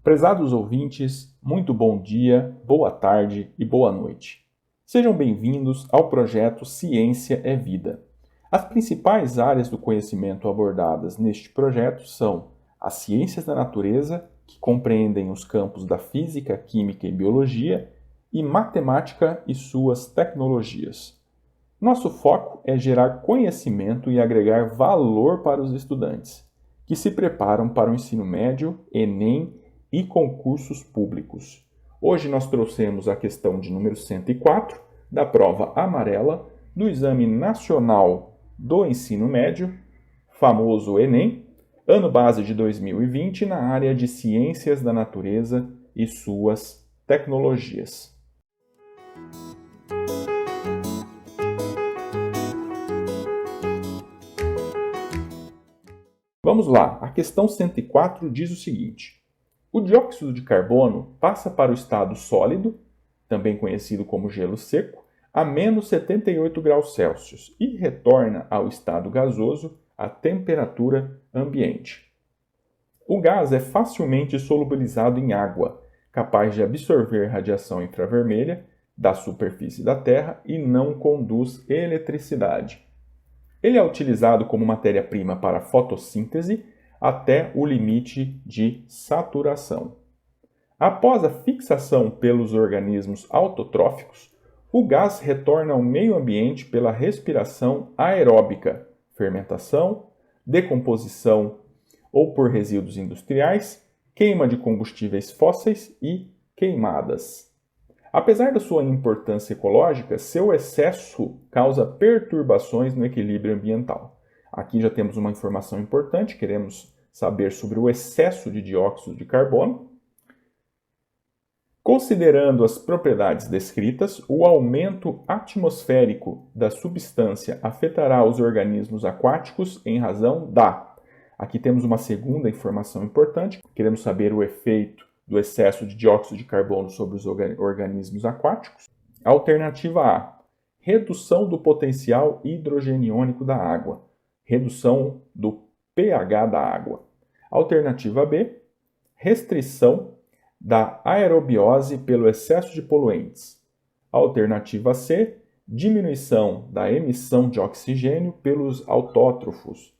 Prezados ouvintes, muito bom dia, boa tarde e boa noite. Sejam bem-vindos ao projeto Ciência é Vida. As principais áreas do conhecimento abordadas neste projeto são as ciências da natureza, que compreendem os campos da física, química e biologia, e matemática e suas tecnologias. Nosso foco é gerar conhecimento e agregar valor para os estudantes, que se preparam para o ensino médio, Enem e concursos públicos. Hoje nós trouxemos a questão de número 104 da prova amarela do Exame Nacional do Ensino Médio, famoso Enem, ano base de 2020, na área de Ciências da Natureza e suas tecnologias. Vamos lá, a questão 104 diz o seguinte: o dióxido de carbono passa para o estado sólido, também conhecido como gelo seco, a menos 78 graus Celsius e retorna ao estado gasoso à temperatura ambiente. O gás é facilmente solubilizado em água, capaz de absorver radiação infravermelha da superfície da Terra e não conduz eletricidade. Ele é utilizado como matéria-prima para fotossíntese até o limite de saturação. Após a fixação pelos organismos autotróficos, o gás retorna ao meio ambiente pela respiração aeróbica, fermentação, decomposição ou por resíduos industriais, queima de combustíveis fósseis e queimadas. Apesar da sua importância ecológica, seu excesso causa perturbações no equilíbrio ambiental. Aqui já temos uma informação importante, queremos saber sobre o excesso de dióxido de carbono. Considerando as propriedades descritas, o aumento atmosférico da substância afetará os organismos aquáticos em razão da... Aqui temos uma segunda informação importante, queremos saber o efeito do excesso de dióxido de carbono sobre os organismos aquáticos. Alternativa A: redução do potencial hidrogeniônico da água, redução do pH da água. Alternativa B: restrição da aerobiose pelo excesso de poluentes. Alternativa C: diminuição da emissão de oxigênio pelos autótrofos.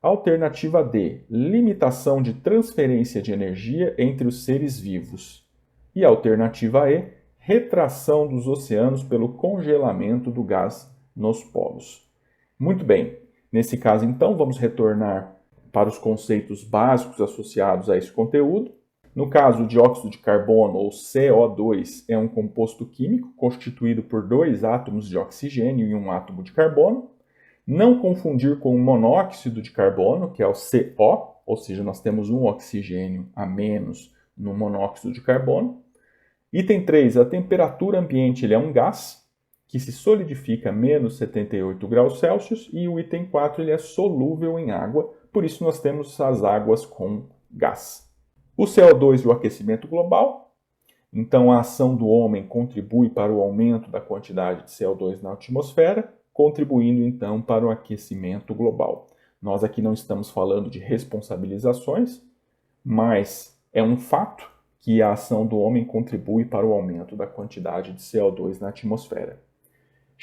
Alternativa D: limitação de transferência de energia entre os seres vivos. E alternativa E: retração dos oceanos pelo congelamento do gás nos polos. Muito bem, nesse caso então vamos retornar para os conceitos básicos associados a esse conteúdo. No caso, o dióxido de carbono, ou CO2, é um composto químico constituído por dois átomos de oxigênio e um átomo de carbono. Não confundir com o monóxido de carbono, que é o CO, ou seja, nós temos um oxigênio a menos no monóxido de carbono. Item 3, a temperatura ambiente ele é um gás que se solidifica a menos 78 graus Celsius, e o item 4 ele é solúvel em água, por isso nós temos as águas com gás. O CO2 e o aquecimento global. Então, a ação do homem contribui para o aumento da quantidade de CO2 na atmosfera, contribuindo então para o aquecimento global. Nós aqui não estamos falando de responsabilizações, mas é um fato que a ação do homem contribui para o aumento da quantidade de CO2 na atmosfera.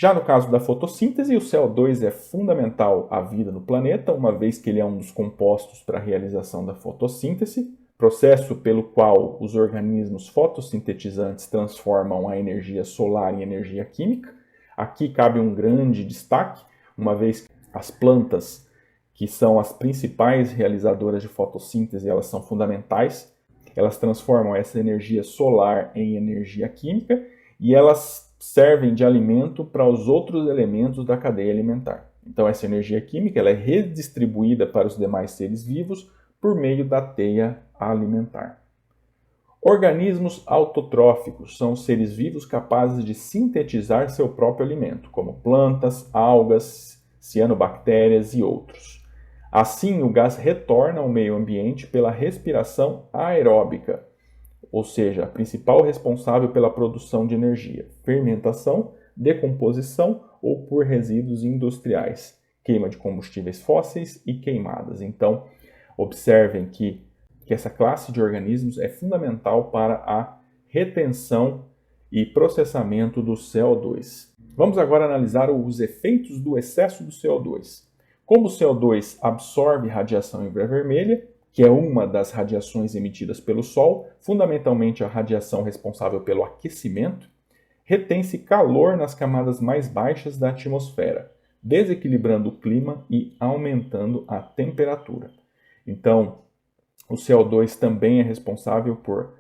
Já no caso da fotossíntese, o CO2 é fundamental à vida no planeta, uma vez que ele é um dos compostos para a realização da fotossíntese, processo pelo qual os organismos fotossintetizantes transformam a energia solar em energia química. Aqui cabe um grande destaque, uma vez que as plantas, que são as principais realizadoras de fotossíntese, elas são fundamentais. Elas transformam essa energia solar em energia química e elas servem de alimento para os outros elementos da cadeia alimentar. Então, essa energia química ela é redistribuída para os demais seres vivos por meio da teia alimentar. Organismos autotróficos são seres vivos capazes de sintetizar seu próprio alimento, como plantas, algas, cianobactérias e outros. Assim, o gás retorna ao meio ambiente pela respiração aeróbica, ou seja, a principal responsável pela produção de energia, fermentação, decomposição ou por resíduos industriais, queima de combustíveis fósseis e queimadas. Então, observem que que essa classe de organismos é fundamental para a retenção e processamento do CO2. Vamos agora analisar os efeitos do excesso do CO2. Como o CO2 absorve radiação infravermelha, que é uma das radiações emitidas pelo Sol, fundamentalmente a radiação responsável pelo aquecimento, retém-se calor nas camadas mais baixas da atmosfera, desequilibrando o clima e aumentando a temperatura. Então, o CO2 também é responsável por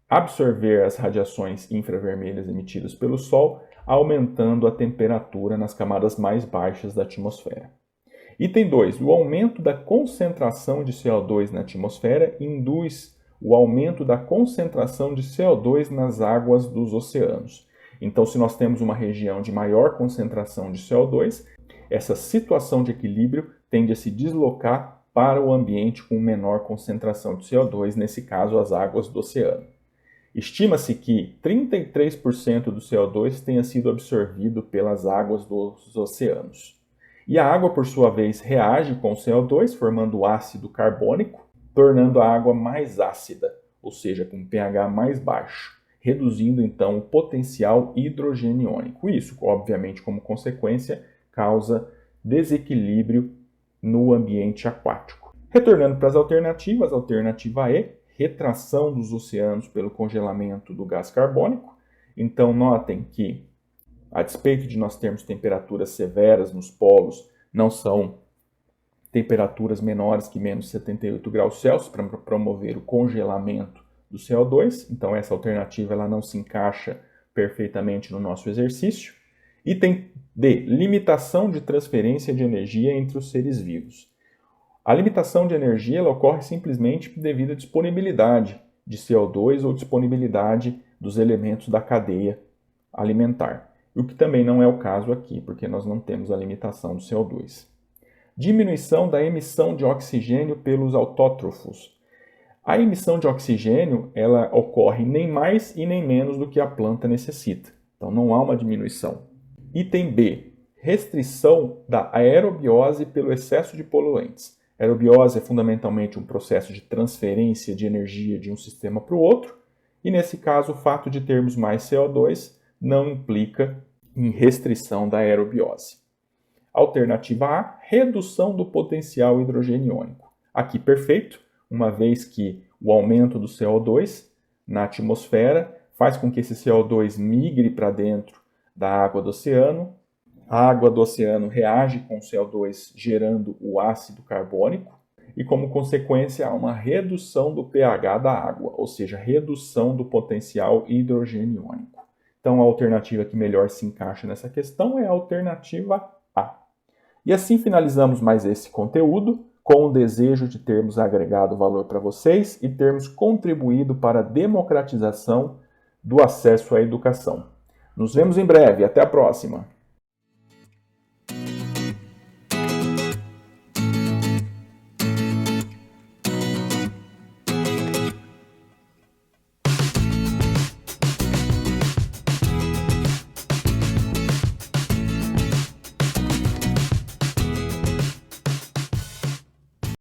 absorver as radiações infravermelhas emitidas pelo Sol, aumentando a temperatura nas camadas mais baixas da atmosfera. Item 2. O aumento da concentração de CO2 na atmosfera induz o aumento da concentração de CO2 nas águas dos oceanos. Então, se nós temos uma região de maior concentração de CO2, essa situação de equilíbrio tende a se deslocar para o ambiente com menor concentração de CO2, nesse caso, as águas do oceano. Estima-se que 33% do CO2 tenha sido absorvido pelas águas dos oceanos. E a água, por sua vez, reage com o CO2, formando ácido carbônico, tornando a água mais ácida, ou seja, com pH mais baixo, reduzindo então o potencial hidrogeniônico. Isso, obviamente, como consequência, causa desequilíbrio no ambiente aquático. Retornando para as alternativas, alternativa E, retração dos oceanos pelo congelamento do gás carbônico. Então, notem que, a despeito de nós termos temperaturas severas nos polos, não são temperaturas menores que menos 78 graus Celsius para promover o congelamento do CO2. Então, essa alternativa ela não se encaixa perfeitamente no nosso exercício. Item D. Limitação de transferência de energia entre os seres vivos. A limitação de energia ela ocorre simplesmente devido à disponibilidade de CO2 ou disponibilidade dos elementos da cadeia alimentar. O que também não é o caso aqui, porque nós não temos a limitação do CO2. Diminuição da emissão de oxigênio pelos autótrofos. A emissão de oxigênio ela ocorre nem mais e nem menos do que a planta necessita. Então não há uma diminuição. Item B. Restrição da aerobiose pelo excesso de poluentes. A aerobiose é fundamentalmente um processo de transferência de energia de um sistema para o outro, e nesse caso o fato de termos mais CO2 não implica em restrição da aerobiose. Alternativa A, redução do potencial hidrogeniônico. Aqui perfeito, uma vez que o aumento do CO2 na atmosfera faz com que esse CO2 migre para dentro da água do oceano. A água do oceano reage com o CO2 gerando o ácido carbônico e, como consequência, há uma redução do pH da água, ou seja, redução do potencial hidrogeniônico. Então, a alternativa que melhor se encaixa nessa questão é a alternativa A. E assim finalizamos mais esse conteúdo, com o desejo de termos agregado valor para vocês e termos contribuído para a democratização do acesso à educação. Nos vemos em breve. Até a próxima!